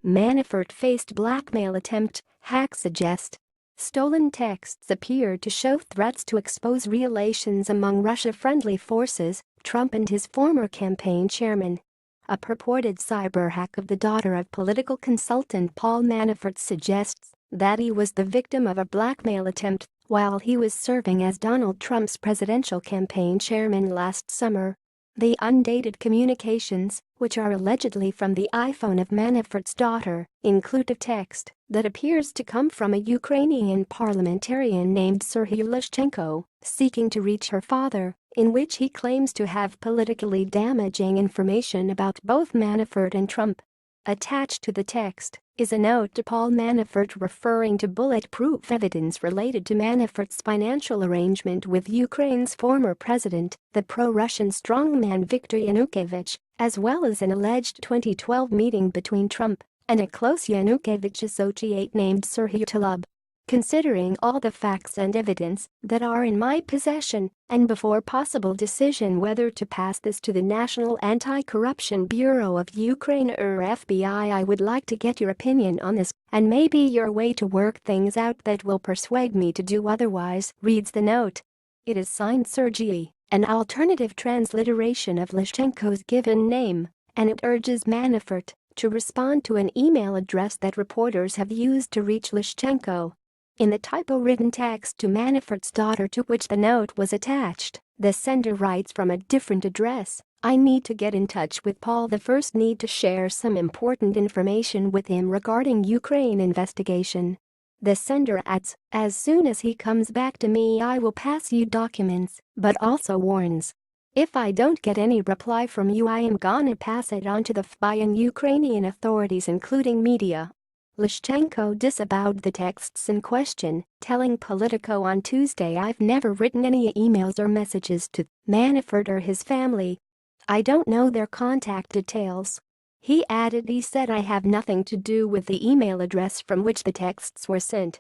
Manafort faced blackmail attempt, hacks suggest. Stolen texts appear to show threats to expose relations among Russia-friendly forces, Trump and his former campaign chairman. A purported cyber hack of the daughter of political consultant Paul Manafort suggests that he was the victim of a blackmail attempt while he was serving as Donald Trump's presidential campaign chairman last summer. The undated communications, which are allegedly from the iPhone of Manafort's daughter, include a text that appears to come from a Ukrainian parliamentarian named Serhiy Lishchenko, seeking to reach her father, in which he claims to have politically damaging information about both Manafort and Trump. Attached to the text is a note to Paul Manafort referring to bulletproof evidence related to Manafort's financial arrangement with Ukraine's former president, the pro-Russian strongman Viktor Yanukovych, as well as an alleged 2012 meeting between Trump and a close Yanukovych associate named Serhiy Talub. Considering all the facts and evidence that are in my possession, and before possible decision whether to pass this to the National Anti-Corruption Bureau of Ukraine or FBI, I would like to get your opinion on this, and maybe your way to work things out that will persuade me to do otherwise, reads the note. It is signed Sergei, an alternative transliteration of Lishchenko's given name, and it urges Manafort to respond to an email address that reporters have used to reach Lishchenko. In the typo-written text to Manafort's daughter to which the note was attached, the sender writes from a different address, "I need to get in touch with Paul. The first need to share some important information with him regarding Ukraine investigation." The sender adds, "As soon as he comes back to me I will pass you documents," but also warns, "If I don't get any reply from you I am gonna pass it on to the FBI and Ukrainian authorities including media." Lishchenko disavowed the texts in question, telling Politico on Tuesday, "I've never written any emails or messages to Manafort or his family. I don't know their contact details." He added, "He said I have nothing to do with the email address from which the texts were sent."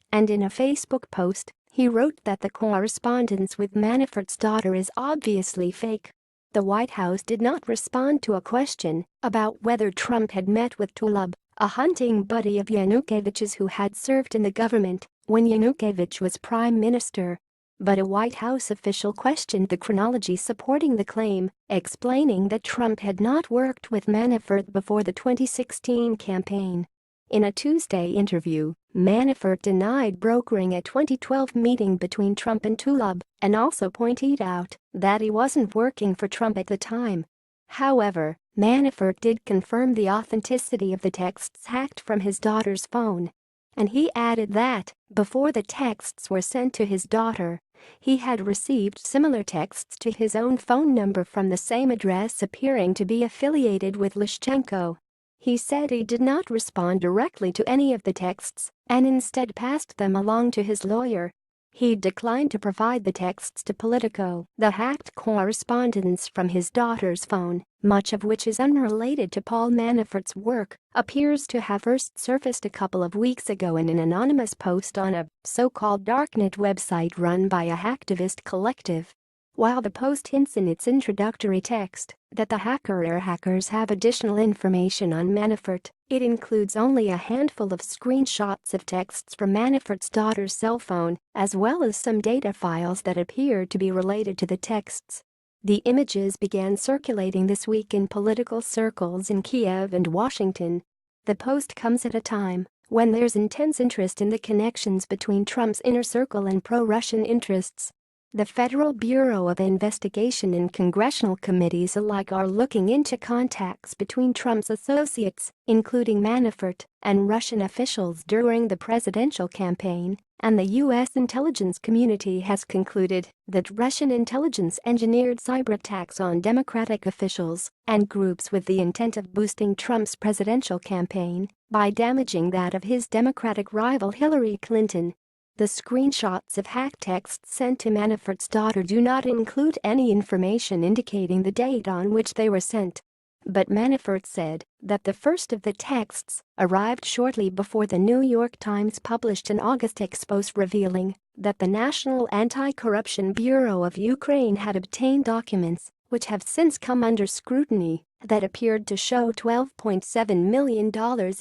And in a Facebook post, he wrote that the correspondence with Manafort's daughter is obviously fake. The White House did not respond to a question about whether Trump had met with Talub, a hunting buddy of Yanukovych's who had served in the government when Yanukovych was prime minister. But a White House official questioned the chronology supporting the claim, explaining that Trump had not worked with Manafort before the 2016 campaign. In a Tuesday interview, Manafort denied brokering a 2012 meeting between Trump and Talub and also pointed out that he wasn't working for Trump at the time. However, Manafort did confirm the authenticity of the texts hacked from his daughter's phone. And he added that, before the texts were sent to his daughter, he had received similar texts to his own phone number from the same address appearing to be affiliated with Lishchenko. He said he did not respond directly to any of the texts and instead passed them along to his lawyer. He declined to provide the texts to Politico. The hacked correspondence from his daughter's phone, much of which is unrelated to Paul Manafort's work, appears to have first surfaced a couple of weeks ago in an anonymous post on a so-called darknet website run by a hacktivist collective. While the post hints in its introductory text that the hacker or hackers have additional information on Manafort, it includes only a handful of screenshots of texts from Manafort's daughter's cell phone, as well as some data files that appear to be related to the texts. The images began circulating this week in political circles in Kiev and Washington. The post comes at a time when there's intense interest in the connections between Trump's inner circle and pro-Russian interests. The Federal Bureau of Investigation and congressional committees alike are looking into contacts between Trump's associates, including Manafort, and Russian officials during the presidential campaign, and the U.S. intelligence community has concluded that Russian intelligence engineered cyberattacks on Democratic officials and groups with the intent of boosting Trump's presidential campaign by damaging that of his Democratic rival Hillary Clinton. The screenshots of hacked texts sent to Manafort's daughter do not include any information indicating the date on which they were sent. But Manafort said that the first of the texts arrived shortly before the New York Times published an August expose revealing that the National Anti-Corruption Bureau of Ukraine had obtained documents which have since come under scrutiny, that appeared to show $12.7 million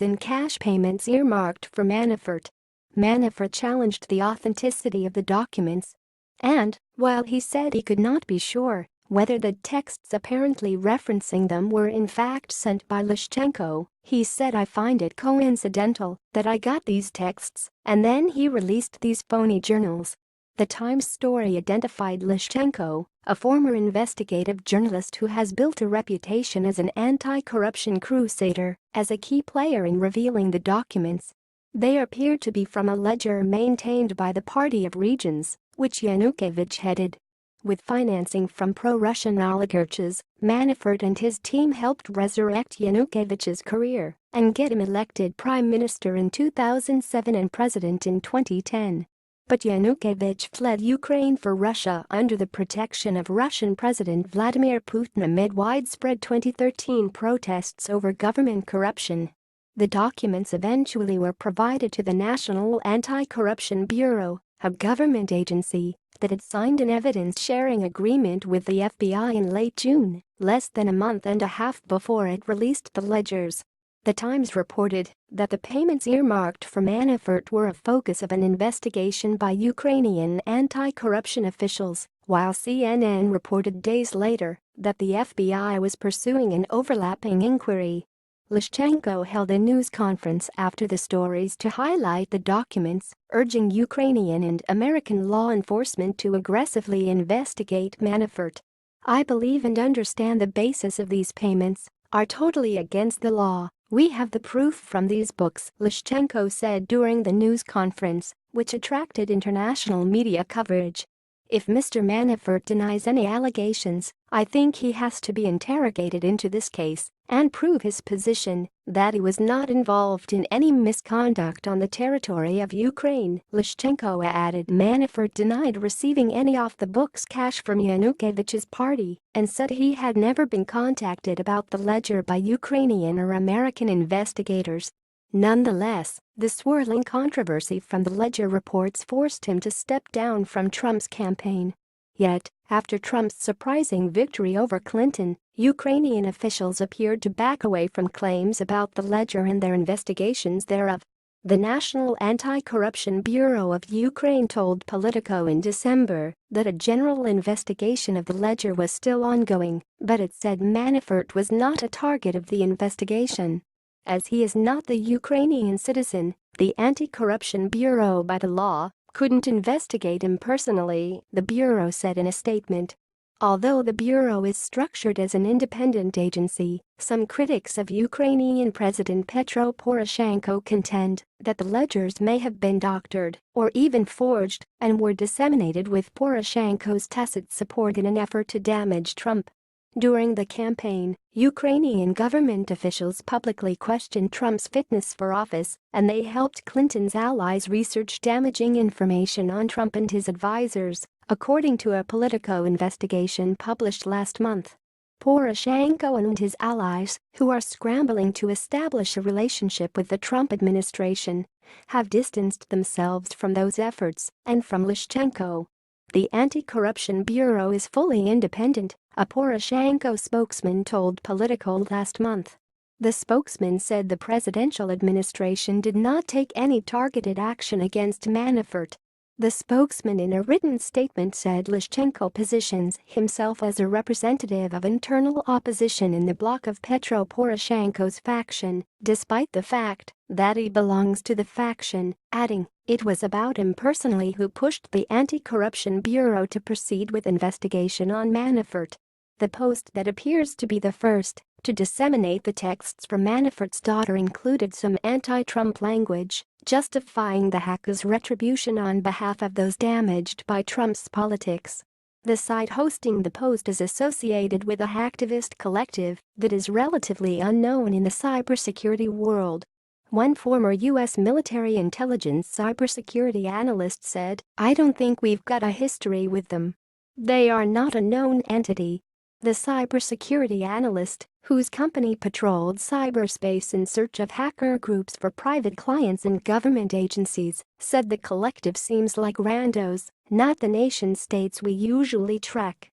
in cash payments earmarked for Manafort. Manafort challenged the authenticity of the documents. And, while he said he could not be sure whether the texts apparently referencing them were in fact sent by Lishchenko, he said, "I find it coincidental that I got these texts and then he released these phony journals." The Times story identified Lishchenko, a former investigative journalist who has built a reputation as an anti-corruption crusader, as a key player in revealing the documents. They appear to be from a ledger maintained by the Party of Regions, which Yanukovych headed. With financing from pro-Russian oligarchs, Manafort and his team helped resurrect Yanukovych's career and get him elected prime minister in 2007 and president in 2010. But Yanukovych fled Ukraine for Russia under the protection of Russian President Vladimir Putin amid widespread 2013 protests over government corruption. The documents eventually were provided to the National Anti-Corruption Bureau, a government agency that had signed an evidence-sharing agreement with the FBI in late June, less than a month and a half before it released the ledgers. The Times reported that the payments earmarked for Manafort were a focus of an investigation by Ukrainian anti-corruption officials, while CNN reported days later that the FBI was pursuing an overlapping inquiry. Lishchenko held a news conference after the stories to highlight the documents, urging Ukrainian and American law enforcement to aggressively investigate Manafort. "I believe and understand the basis of these payments are totally against the law. We have the proof from these books," Lishchenko said during the news conference, which attracted international media coverage. "If Mr. Manafort denies any allegations, I think he has to be interrogated into this case and prove his position that he was not involved in any misconduct on the territory of Ukraine," Lishchenko added. Manafort denied receiving any off-the-books cash from Yanukovych's party and said he had never been contacted about the ledger by Ukrainian or American investigators. Nonetheless, the swirling controversy from the ledger reports forced him to step down from Trump's campaign. Yet, after Trump's surprising victory over Clinton, Ukrainian officials appeared to back away from claims about the ledger and their investigations thereof. The National Anti-Corruption Bureau of Ukraine told Politico in December that a general investigation of the ledger was still ongoing, but it said Manafort was not a target of the investigation. As he is not the Ukrainian citizen, the Anti-Corruption Bureau by the law couldn't investigate him personally, the Bureau said in a statement. Although the Bureau is structured as an independent agency, some critics of Ukrainian President Petro Poroshenko contend that the ledgers may have been doctored or even forged and were disseminated with Poroshenko's tacit support in an effort to damage Trump. During the campaign, Ukrainian government officials publicly questioned Trump's fitness for office, and they helped Clinton's allies research damaging information on Trump and his advisors, according to a Politico investigation published last month. Poroshenko and his allies, who are scrambling to establish a relationship with the Trump administration, have distanced themselves from those efforts and from Lishchenko. The Anti-Corruption Bureau is fully independent, a Poroshenko spokesman told Politico last month. The spokesman said the presidential administration did not take any targeted action against Manafort. The spokesman in a written statement said Lishchenko positions himself as a representative of internal opposition in the bloc of Petro Poroshenko's faction, despite the fact that he belongs to the faction, adding, "It was about him personally who pushed the Anti-Corruption Bureau to proceed with investigation on Manafort." The post that appears to be the first to disseminate the texts from Manafort's daughter included some anti-Trump language, justifying the hacker's retribution on behalf of those damaged by Trump's politics. The site hosting the post is associated with a hacktivist collective that is relatively unknown in the cybersecurity world. One former U.S. military intelligence cybersecurity analyst said, "I don't think we've got a history with them. They are not a known entity." The cybersecurity analyst, whose company patrolled cyberspace in search of hacker groups for private clients and government agencies, said the collective seems like randos, not the nation-states we usually track.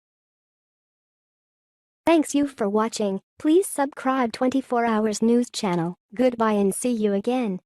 Thanks you for watching. Please subscribe 24 Hours News channel. Goodbye and see you again.